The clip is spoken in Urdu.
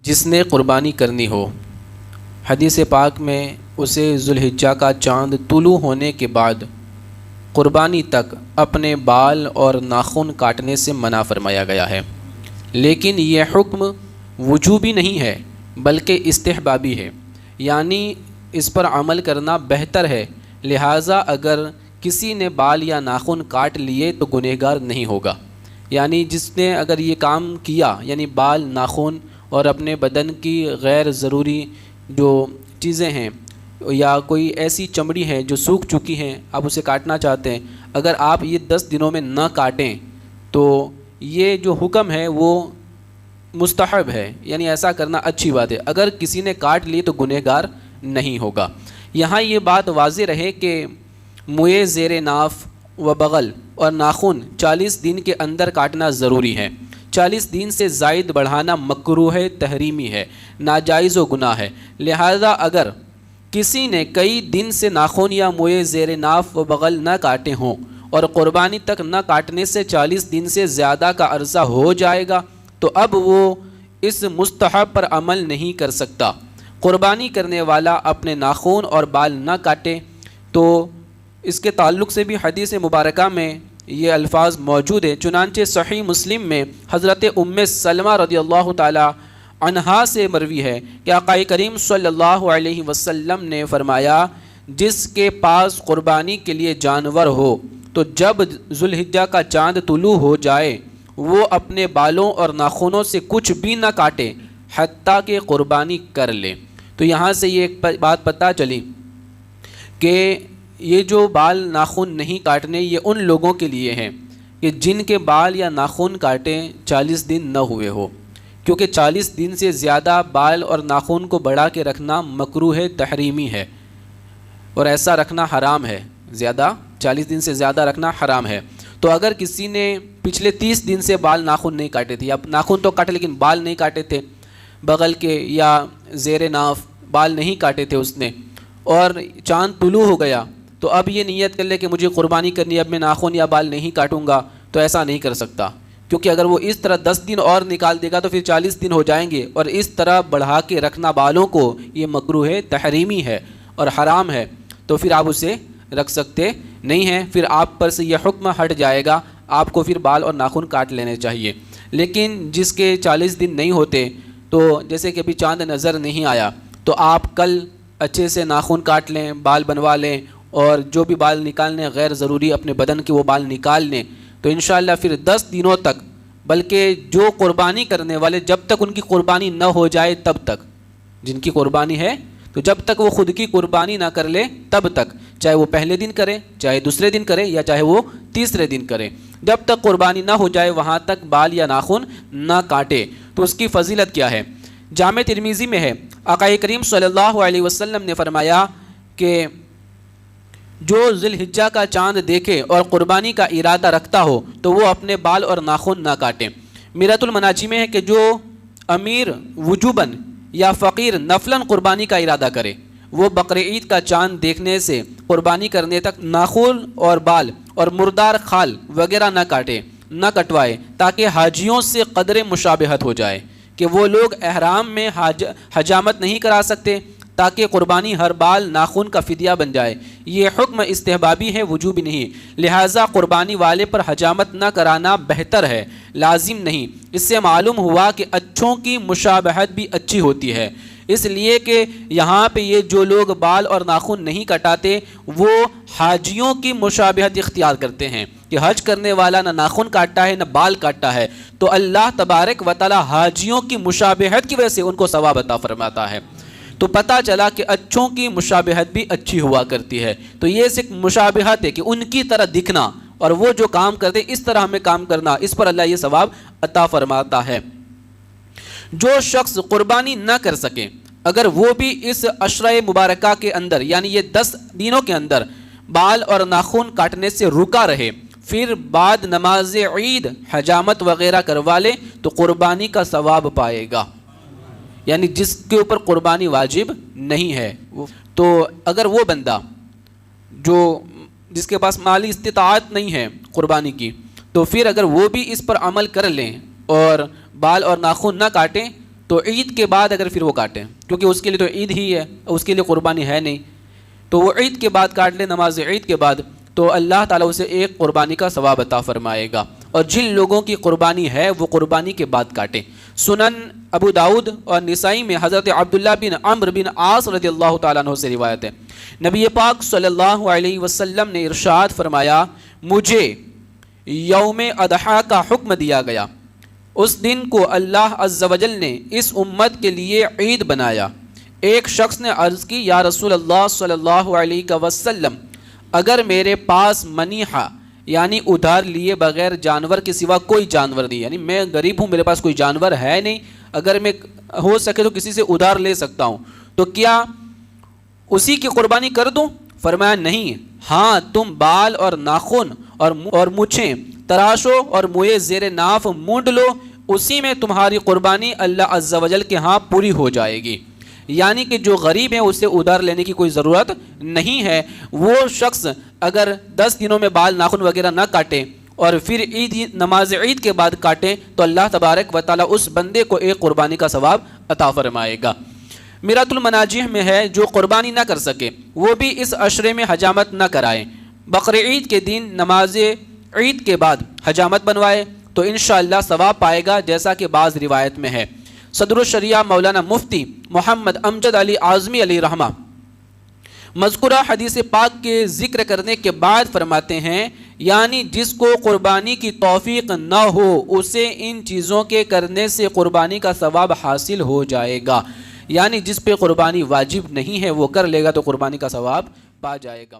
جس نے قربانی کرنی ہو، حدیث پاک میں اسے ذوالحجہ کا چاند طلوع ہونے کے بعد قربانی تک اپنے بال اور ناخن کاٹنے سے منع فرمایا گیا ہے، لیکن یہ حکم وجوبی نہیں ہے بلکہ استحبابی ہے، یعنی اس پر عمل کرنا بہتر ہے، لہٰذا اگر کسی نے بال یا ناخن کاٹ لیے تو گنہگار نہیں ہوگا۔ یعنی جس نے اگر یہ کام کیا، یعنی بال، ناخن اور اپنے بدن کی غیر ضروری جو چیزیں ہیں یا کوئی ایسی چمڑی ہے جو سوکھ چکی ہیں، آپ اسے کاٹنا چاہتے ہیں، اگر آپ یہ 10 دنوں میں نہ کاٹیں تو یہ جو حکم ہے وہ مستحب ہے، یعنی ایسا کرنا اچھی بات ہے۔ اگر کسی نے کاٹ لی تو گنہگار نہیں ہوگا۔ یہاں یہ بات واضح رہے کہ موئے زیر ناف و بغل اور ناخن 40 دن کے اندر کاٹنا ضروری ہے۔ 40 دن سے زائد بڑھانا مکروہ ہے، تحریمی ہے، ناجائز و گناہ ہے، لہذا اگر کسی نے کئی دن سے ناخن یا موئے زیر ناف و بغل نہ کاٹے ہوں اور قربانی تک نہ کاٹنے سے 40 دن سے زیادہ کا عرصہ ہو جائے گا تو اب وہ اس مستحب پر عمل نہیں کر سکتا۔ قربانی کرنے والا اپنے ناخن اور بال نہ کاٹے تو اس کے تعلق سے بھی حدیث مبارکہ میں یہ الفاظ موجود ہیں، چنانچہ صحیح مسلم میں حضرت ام سلمہ رضی اللہ تعالی عنہا سے مروی ہے کہ آقا کریم صلی اللہ علیہ وسلم نے فرمایا، جس کے پاس قربانی کے لیے جانور ہو تو جب ذوالحجہ کا چاند طلوع ہو جائے وہ اپنے بالوں اور ناخنوں سے کچھ بھی نہ کاٹے حتیٰ کہ قربانی کر لے۔ تو یہاں سے یہ ایک بات پتہ چلی کہ یہ جو بال ناخن نہیں کاٹنے یہ ان لوگوں کے لیے ہیں کہ جن کے بال یا ناخن کاٹیں 40 دن نہ ہوئے ہو، کیونکہ 40 دن سے زیادہ بال اور ناخن کو بڑھا کے رکھنا مکروہ ہے، تحریمی ہے، اور ایسا رکھنا حرام ہے، 40 دن سے زیادہ رکھنا حرام ہے۔ تو اگر کسی نے پچھلے 30 دن سے بال ناخن نہیں کاٹے تھے، یا ناخن تو کاٹے لیکن بال نہیں کاٹے تھے، بغل کے یا زیر ناف بال نہیں کاٹے تھے اس نے، اور چاند طلوع ہو گیا تو اب یہ نیت کر لے کہ مجھے قربانی کرنی ہے، اب میں ناخن یا بال نہیں کاٹوں گا، تو ایسا نہیں کر سکتا، کیونکہ اگر وہ اس طرح 10 دن اور نکال دے گا تو پھر 40 دن ہو جائیں گے، اور اس طرح بڑھا کے رکھنا بالوں کو یہ مکروہ ہے، تحریمی ہے اور حرام ہے، تو پھر آپ اسے رکھ سکتے نہیں ہیں، پھر آپ پر سے یہ حکم ہٹ جائے گا، آپ کو پھر بال اور ناخن کاٹ لینے چاہیے۔ لیکن جس کے 40 دن نہیں ہوتے، تو جیسے کہ ابھی چاند نظر نہیں آیا تو آپ کل اچھے سے ناخن کاٹ لیں، بال بنوا لیں، اور جو بھی بال نکالنے غیر ضروری اپنے بدن کے وہ بال نکال لیں، تو انشاءاللہ پھر 10 دنوں تک، بلکہ جو قربانی کرنے والے جب تک ان کی قربانی نہ ہو جائے تب تک، جن کی قربانی ہے تو جب تک وہ خود کی قربانی نہ کر لے تب تک، چاہے وہ پہلے دن کرے، چاہے دوسرے دن کرے، یا چاہے وہ تیسرے دن کرے، جب تک قربانی نہ ہو جائے وہاں تک بال یا ناخن نہ کاٹے۔ تو اس کی فضیلت کیا ہے؟ جامع ترمذی میں ہے، آقا کریم صلی اللہ علیہ وسلم نے فرمایا کہ جو ذوالحجہ کا چاند دیکھے اور قربانی کا ارادہ رکھتا ہو تو وہ اپنے بال اور ناخن نہ کاٹے۔ میرۃ المناجی میں ہے کہ جو امیر وجوباً یا فقیر نفلاً قربانی کا ارادہ کرے وہ بقرعید کا چاند دیکھنے سے قربانی کرنے تک ناخن اور بال اور مردار خال وغیرہ نہ کاٹے، نہ کٹوائے، تاکہ حاجیوں سے قدر مشابہت ہو جائے کہ وہ لوگ احرام میں حجامت نہیں کرا سکتے، تاکہ قربانی ہر بال ناخن کا فدیہ بن جائے۔ یہ حکم استحبابی ہے، وجوبی نہیں، لہٰذا قربانی والے پر حجامت نہ کرانا بہتر ہے، لازم نہیں۔ اس سے معلوم ہوا کہ اچھوں کی مشابہت بھی اچھی ہوتی ہے، اس لیے کہ یہاں پہ یہ جو لوگ بال اور ناخن نہیں کٹاتے وہ حاجیوں کی مشابہت اختیار کرتے ہیں کہ حج کرنے والا نہ ناخن کاٹتا ہے نہ بال کاٹتا ہے، تو اللہ تبارک و تعالی حاجیوں کی مشابہت کی وجہ سے ان کو ثواب عطا فرماتا ہے۔ تو پتہ چلا کہ اچھوں کی مشابہت بھی اچھی ہوا کرتی ہے، تو یہ صرف مشابہت ہے کہ ان کی طرح دکھنا، اور وہ جو کام کرتے اس طرح ہمیں کام کرنا، اس پر اللہ یہ ثواب عطا فرماتا ہے۔ جو شخص قربانی نہ کر سکے اگر وہ بھی اس عشرہ مبارکہ کے اندر، یعنی یہ 10 دنوں کے اندر بال اور ناخن کاٹنے سے رکا رہے، پھر بعد نماز عید حجامت وغیرہ کروا لے تو قربانی کا ثواب پائے گا، یعنی جس کے اوپر قربانی واجب نہیں ہے۔ تو اگر وہ بندہ جس کے پاس مالی استطاعت نہیں ہے قربانی کی، تو پھر اگر وہ بھی اس پر عمل کر لیں اور بال اور ناخن نہ کاٹیں تو عید کے بعد اگر پھر وہ کاٹیں، کیونکہ اس کے لیے تو عید ہی ہے، اس کے لیے قربانی ہے نہیں، تو وہ عید کے بعد کاٹ لے، نماز عید کے بعد، تو اللہ تعالیٰ اسے ایک قربانی کا ثواب عطا فرمائے گا۔ اور جن لوگوں کی قربانی ہے وہ قربانی کے بعد کاٹیں۔ سنن ابو داؤد اور نسائی میں حضرت عبداللہ بن عمرو بن عاص رضی اللہ تعالیٰ عنہ سے روایت ہے، نبی پاک صلی اللہ علیہ وسلم نے ارشاد فرمایا، مجھے یوم اضحیٰ کا حکم دیا گیا، اس دن کو اللہ عز و جل نے اس امت کے لیے عید بنایا۔ ایک شخص نے عرض کی، یا رسول اللہ صلی اللہ علیہ وسلم، اگر میرے پاس منیحہ یعنی ادھار لیے بغیر جانور کے سوا کوئی جانور نہیں، یعنی میں غریب ہوں، میرے پاس کوئی جانور ہے نہیں، اگر میں ہو سکے تو کسی سے ادھار لے سکتا ہوں، تو کیا اسی کی قربانی کر دوں؟ فرمایا نہیں، ہاں تم بال اور ناخن اور مچھیں تراشو اور منہ زیر ناف مونڈ لو، اسی میں تمہاری قربانی اللہ عز و جل کے ہاں پوری ہو جائے گی۔ یعنی کہ جو غریب ہیں اسے ادھار لینے کی کوئی ضرورت نہیں ہے، وہ شخص اگر 10 دنوں میں بال ناخن وغیرہ نہ کاٹے اور پھر نماز عید کے بعد کاٹے تو اللہ تبارک و تعالیٰ اس بندے کو ایک قربانی کا ثواب عطا فرمائے گا۔ میرات المناجح میں ہے، جو قربانی نہ کر سکے وہ بھی اس عشرے میں حجامت نہ کرائے، بقر عید کے دن نماز عید کے بعد حجامت بنوائے تو انشاءاللہ ثواب پائے گا، جیسا کہ بعض روایت میں ہے۔ صدر الشریعہ مولانا مفتی محمد امجد علی اعظمی علیہ رحمہ مذکورہ حدیث پاک کے ذکر کرنے کے بعد فرماتے ہیں، یعنی جس کو قربانی کی توفیق نہ ہو اسے ان چیزوں کے کرنے سے قربانی کا ثواب حاصل ہو جائے گا، یعنی جس پہ قربانی واجب نہیں ہے وہ کر لے گا تو قربانی کا ثواب پا جائے گا۔